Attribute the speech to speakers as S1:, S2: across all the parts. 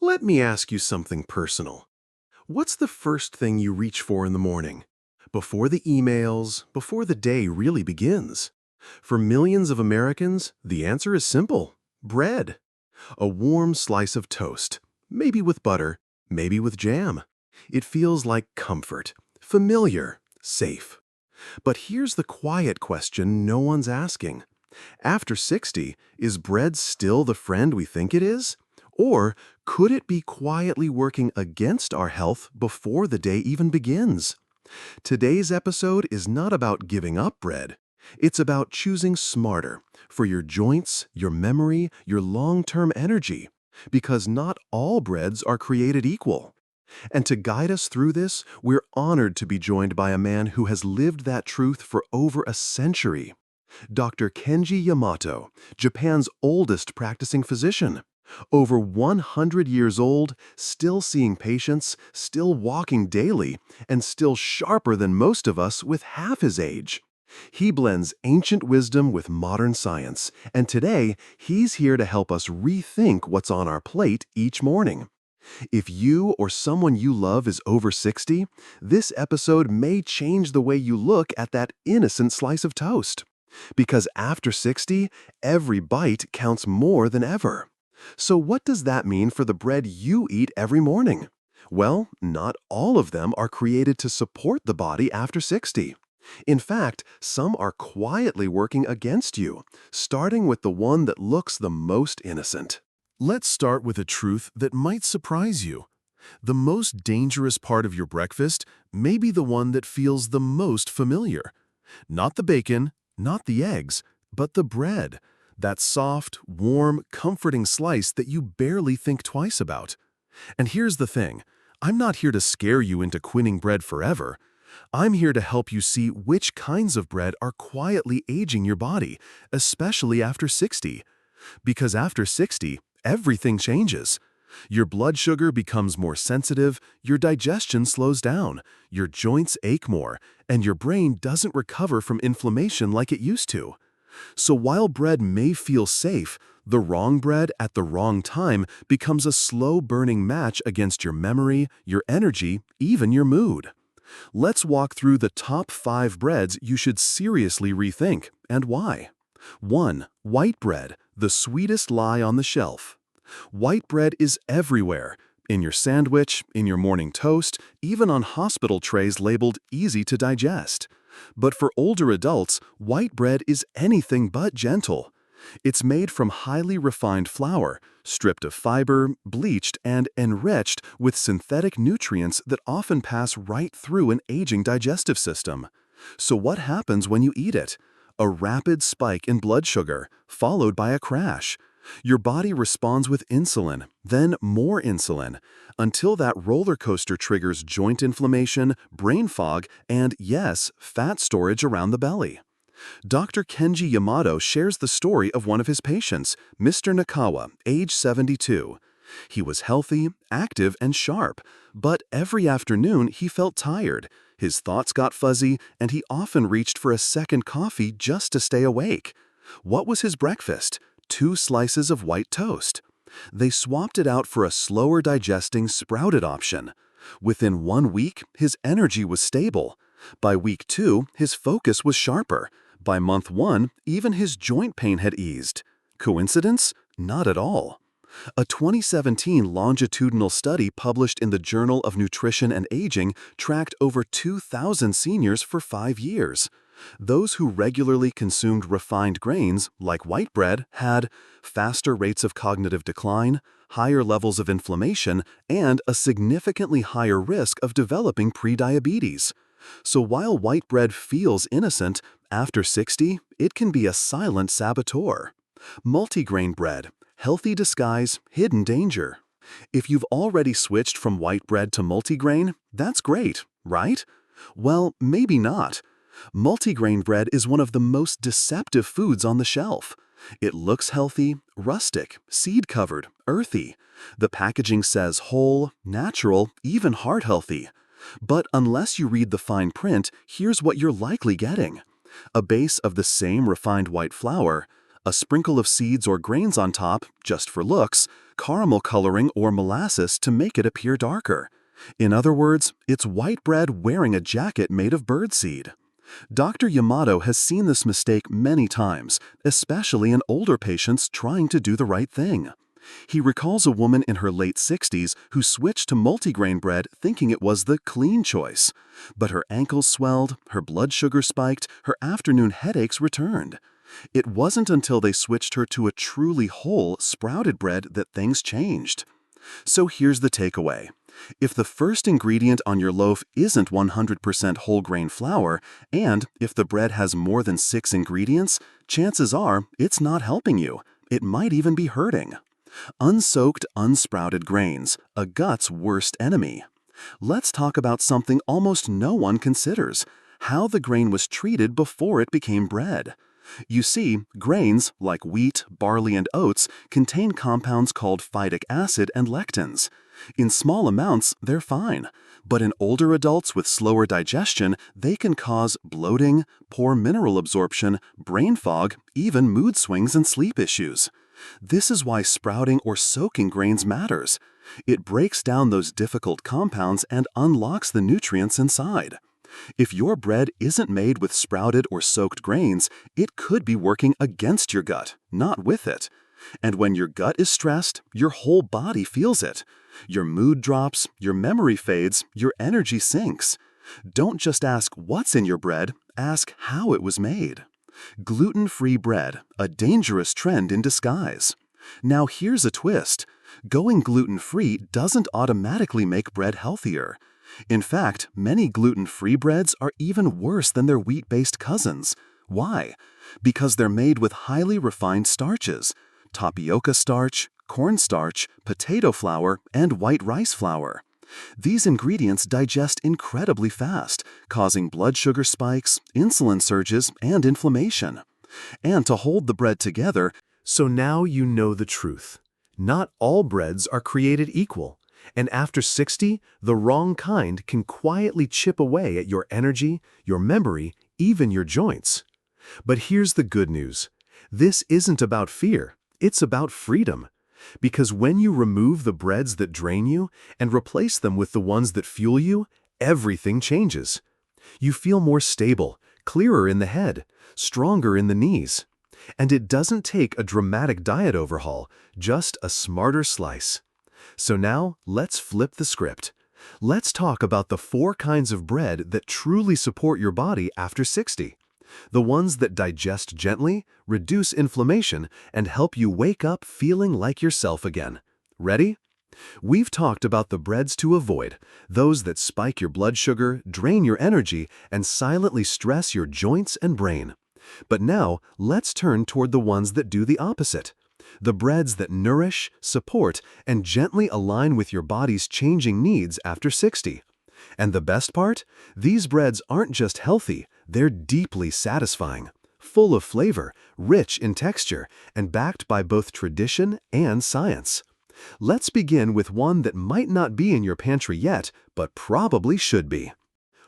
S1: Let me ask you something personal. What's the first thing you reach for in the morning? Before the emails, before the day really begins? For millions of Americans, the answer is simple: bread. A warm slice of toast, maybe with butter, maybe with jam. It feels like comfort, familiar, safe. But here's the quiet question no one's asking. After 60, is bread still the friend we think it is? Or could it be quietly working against our health before the day even begins? Today's episode is not about giving up bread. It's about choosing smarter for your joints, your memory, your long-term energy. Because not all breads are created equal. And to guide us through this, we're honored to be joined by a man who has lived that truth for over a century. Dr. Kenji Yamato, Japan's oldest practicing physician. Over 100 years old, still seeing patients, still walking daily, and still sharper than most of us with half his age. He blends ancient wisdom with modern science, and today he's here to help us rethink what's on our plate each morning. If you or someone you love is over 60, this episode may change the way you look at that innocent slice of toast. Because after 60, every bite counts more than ever. So what does that mean for the bread you eat every morning? Well, not all of them are created to support the body after 60. In fact, some are quietly working against you, starting with the one that looks the most innocent.
S2: Let's start with a truth that might surprise you. The most dangerous part of your breakfast may be the one that feels the most familiar. Not the bacon, not the eggs, but the bread. That soft, warm, comforting slice that you barely think twice about. And here's the thing, I'm not here to scare you into quitting bread forever. I'm here to help you see which kinds of bread are quietly aging your body, especially after 60. Because after 60, everything changes. Your blood sugar becomes more sensitive, your digestion slows down, your joints ache more, and your brain doesn't recover from inflammation like it used to. So while bread may feel safe, the wrong bread at the wrong time becomes a slow-burning match against your memory, your energy, even your mood. Let's walk through the top 5 breads you should seriously rethink, and why. 1. White bread, the sweetest lie on the shelf. White bread is everywhere, in your sandwich, in your morning toast, even on hospital trays labeled easy to digest. But for older adults, white bread is anything but gentle. It's made from highly refined flour, stripped of fiber, bleached, and enriched with synthetic nutrients that often pass right through an aging digestive system. So what happens when you eat it? A rapid spike in blood sugar, followed by a crash. Your body responds with insulin, then more insulin, until that roller coaster triggers joint inflammation, brain fog, and yes, fat storage around the belly. Dr. Kenji Yamato shares the story of one of his patients, Mr. Nakawa, age 72. He was healthy, active, and sharp, but every afternoon he felt tired. His thoughts got fuzzy, and he often reached for a second coffee just to stay awake. What was his breakfast? 2 slices of white toast. They swapped it out for a slower digesting sprouted option. Within 1 week, his energy was stable. By week 2, his focus was sharper. By month 1, even his joint pain had eased. Coincidence? Not at all. A 2017 longitudinal study published in the Journal of Nutrition and Aging tracked over 2,000 seniors for 5 years. Those who regularly consumed refined grains, like white bread, had faster rates of cognitive decline, higher levels of inflammation, and a significantly higher risk of developing prediabetes. So while white bread feels innocent, after 60, it can be a silent saboteur. Multigrain bread, healthy disguise, hidden danger. If you've already switched from white bread to multigrain, that's great, right? Well, maybe not. Multigrain bread is one of the most deceptive foods on the shelf. It looks healthy, rustic, seed-covered, earthy. The packaging says whole, natural, even heart-healthy. But unless you read the fine print, here's what you're likely getting. A base of the same refined white flour, a sprinkle of seeds or grains on top, just for looks, caramel coloring or molasses to make it appear darker. In other words, it's white bread wearing a jacket made of birdseed. Dr. Yamato has seen this mistake many times, especially in older patients trying to do the right thing. He recalls a woman in her late 60s who switched to multigrain bread thinking it was the clean choice. But her ankles swelled, her blood sugar spiked, her afternoon headaches returned. It wasn't until they switched her to a truly whole, sprouted bread that things changed. So here's the takeaway. If the first ingredient on your loaf isn't 100% whole grain flour, and if the bread has more than 6 ingredients, chances are it's not helping you. It might even be hurting. Unsoaked, unsprouted grains, a gut's worst enemy. Let's talk about something almost no one considers: how the grain was treated before it became bread. You see, grains, like wheat, barley, and oats, contain compounds called phytic acid and lectins. In small amounts, they're fine, but in older adults with slower digestion, they can cause bloating, poor mineral absorption, brain fog, even mood swings and sleep issues. This is why sprouting or soaking grains matters. It breaks down those difficult compounds and unlocks the nutrients inside. If your bread isn't made with sprouted or soaked grains, it could be working against your gut, not with it. And when your gut is stressed, your whole body feels it. Your mood drops, your memory fades, your energy sinks. Don't just ask what's in your bread, ask how it was made. Gluten-free bread, a dangerous trend in disguise. Now here's a twist. Going gluten-free doesn't automatically make bread healthier. In fact, many gluten-free breads are even worse than their wheat-based cousins. Why? Because they're made with highly refined starches: tapioca starch, cornstarch, potato flour, and white rice flour. These ingredients digest incredibly fast, causing blood sugar spikes, insulin surges, and inflammation. And to hold the bread together,
S1: So now you know the truth. Not all breads are created equal, and after 60, the wrong kind can quietly chip away at your energy, your memory, even your joints. But here's the good news. This isn't about fear, it's about freedom. Because when you remove the breads that drain you and replace them with the ones that fuel you, everything changes. You feel more stable, clearer in the head, stronger in the knees. And it doesn't take a dramatic diet overhaul, just a smarter slice. So now, let's flip the script. Let's talk about the 4 kinds of bread that truly support your body after 60. The ones that digest gently, reduce inflammation, and help you wake up feeling like yourself again. Ready? We've talked about the breads to avoid, those that spike your blood sugar, drain your energy, and silently stress your joints and brain. But now, let's turn toward the ones that do the opposite. The breads that nourish, support, and gently align with your body's changing needs after 60. And the best part? These breads aren't just healthy, they're deeply satisfying, full of flavor, rich in texture, and backed by both tradition and science. Let's begin with one that might not be in your pantry yet, but probably should be.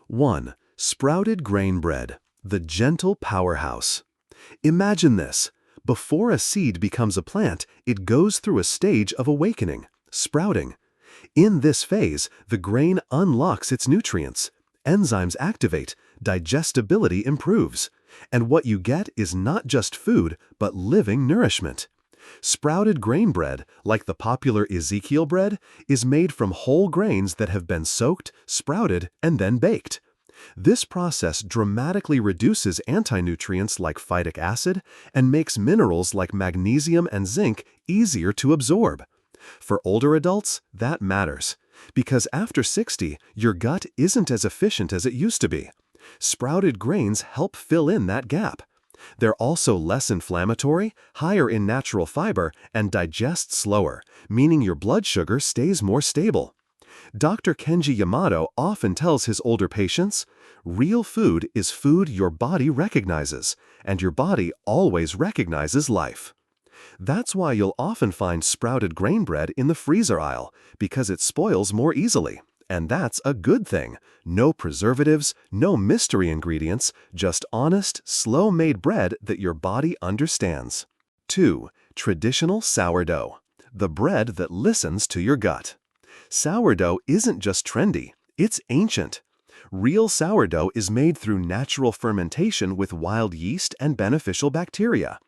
S1: 1. Sprouted grain bread, the gentle powerhouse. Imagine this. Before a seed becomes a plant, it goes through a stage of awakening, sprouting. In this phase, the grain unlocks its nutrients, enzymes activate, digestibility improves, and what you get is not just food, but living nourishment. Sprouted grain bread, like the popular Ezekiel bread, is made from whole grains that have been soaked, sprouted, and then baked. This process dramatically reduces anti-nutrients like phytic acid and makes minerals like magnesium and zinc easier to absorb. For older adults, that matters, because after 60, your gut isn't as efficient as it used to be. Sprouted grains help fill in that gap. They're also less inflammatory, higher in natural fiber, and digest slower, meaning your blood sugar stays more stable. Dr. Kenji Yamato often tells his older patients, "Real food is food your body recognizes, and your body always recognizes life." That's why you'll often find sprouted grain bread in the freezer aisle, because it spoils more easily. And that's a good thing. No preservatives, no mystery ingredients, just honest, slow-made bread that your body understands. 2. Traditional sourdough.
S2: the bread that listens to your gut. Sourdough isn't just trendy, it's ancient. Real sourdough is made through natural fermentation with wild yeast and beneficial bacteria.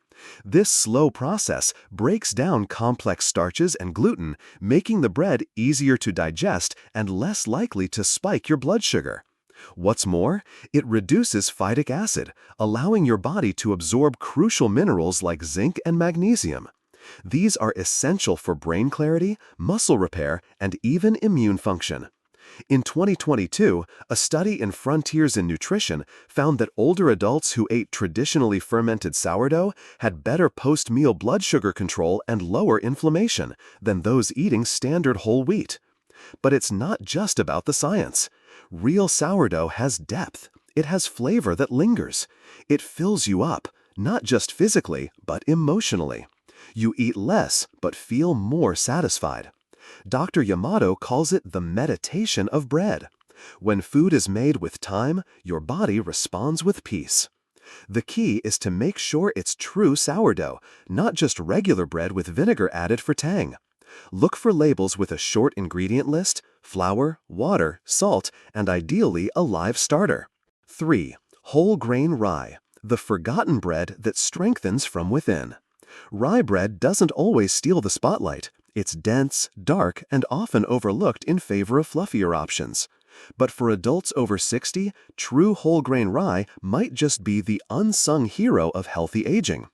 S2: This slow process breaks down complex starches and gluten, making the bread easier to digest and less likely to spike your blood sugar. What's more, it reduces phytic acid, allowing your body to absorb crucial minerals like zinc and magnesium. These are essential for brain clarity, muscle repair, and even immune function. In 2022, a study in Frontiers in Nutrition found that older adults who ate traditionally fermented sourdough had better post-meal blood sugar control and lower inflammation than those eating standard whole wheat. But it's not just about the science. Real sourdough has depth. It has flavor that lingers. It fills you up, not just physically, but emotionally. You eat less, but feel more satisfied. Dr. Yamato calls it the meditation of bread. When food is made with time, your body responds with peace. The key is to make sure it's true sourdough, not just regular bread with vinegar added for tang. Look for labels with a short ingredient list, flour, water, salt, and ideally a live starter. 3. Whole grain rye, the forgotten bread that strengthens from within. Rye bread doesn't always steal the spotlight. It's dense, dark, and often overlooked in favor of fluffier options. But for adults over 60, true whole grain rye might just be the unsung hero of healthy aging.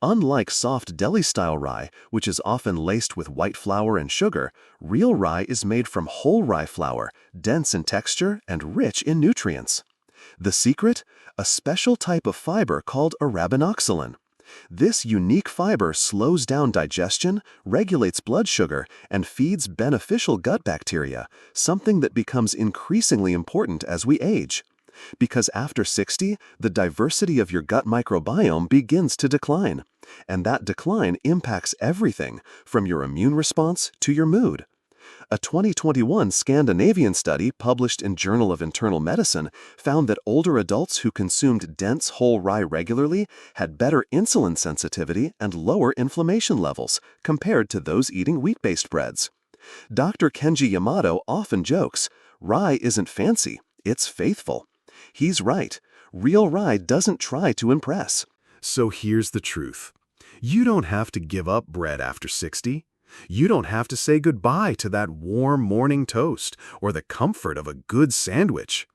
S2: Unlike soft deli-style rye, which is often laced with white flour and sugar, real rye is made from whole rye flour, dense in texture and rich in nutrients. The secret? A special type of fiber called arabinoxolin. This unique fiber slows down digestion, regulates blood sugar, and feeds beneficial gut bacteria, something that becomes increasingly important as we age. Because after 60, the diversity of your gut microbiome begins to decline, and that decline impacts everything from your immune response to your mood. A 2021 Scandinavian study published in Journal of Internal Medicine found that older adults who consumed dense whole rye regularly had better insulin sensitivity and lower inflammation levels compared to those eating wheat-based breads. Dr. Kenji Yamato often jokes, "Rye isn't fancy, it's faithful." He's right. Real rye doesn't try to impress.
S1: So here's the truth. You don't have to give up bread after 60. You don't have to say goodbye to that warm morning toast or the comfort of a good sandwich.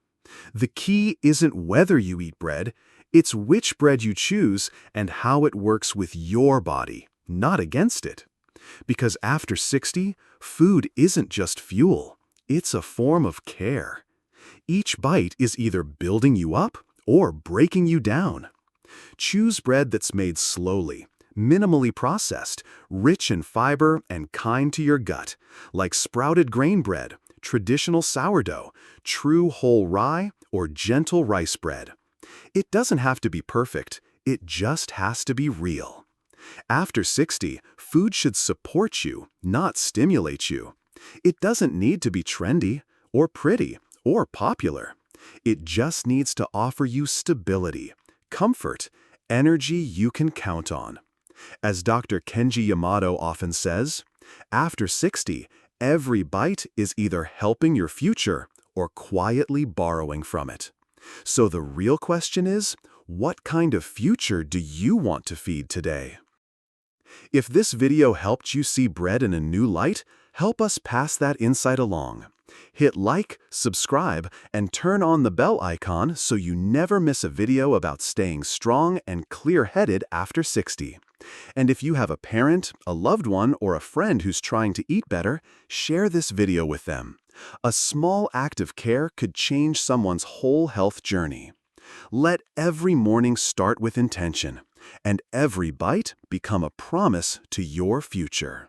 S1: The key isn't whether you eat bread, it's which bread you choose and how it works with your body, not against it. Because after 60, food isn't just fuel, it's a form of care. Each bite is either building you up or breaking you down. Choose bread that's made slowly, minimally processed, rich in fiber and kind to your gut, like sprouted grain bread, traditional sourdough, true whole rye, or gentle rice bread. It doesn't have to be perfect, it just has to be real. After 60, food should support you, not stimulate you. It doesn't need to be trendy, or pretty, or popular. It just needs to offer you stability, comfort, energy you can count on. As Dr. Kenji Yamato often says, after 60, every bite is either helping your future or quietly borrowing from it. So the real question is, what kind of future do you want to feed today? If this video helped you see bread in a new light, help us pass that insight along. Hit like, subscribe, and turn on the bell icon so you never miss a video about staying strong and clear-headed after 60. And if you have a parent, a loved one, or a friend who's trying to eat better, share this video with them. A small act of care could change someone's whole health journey. Let every morning start with intention, and every bite become a promise to your future.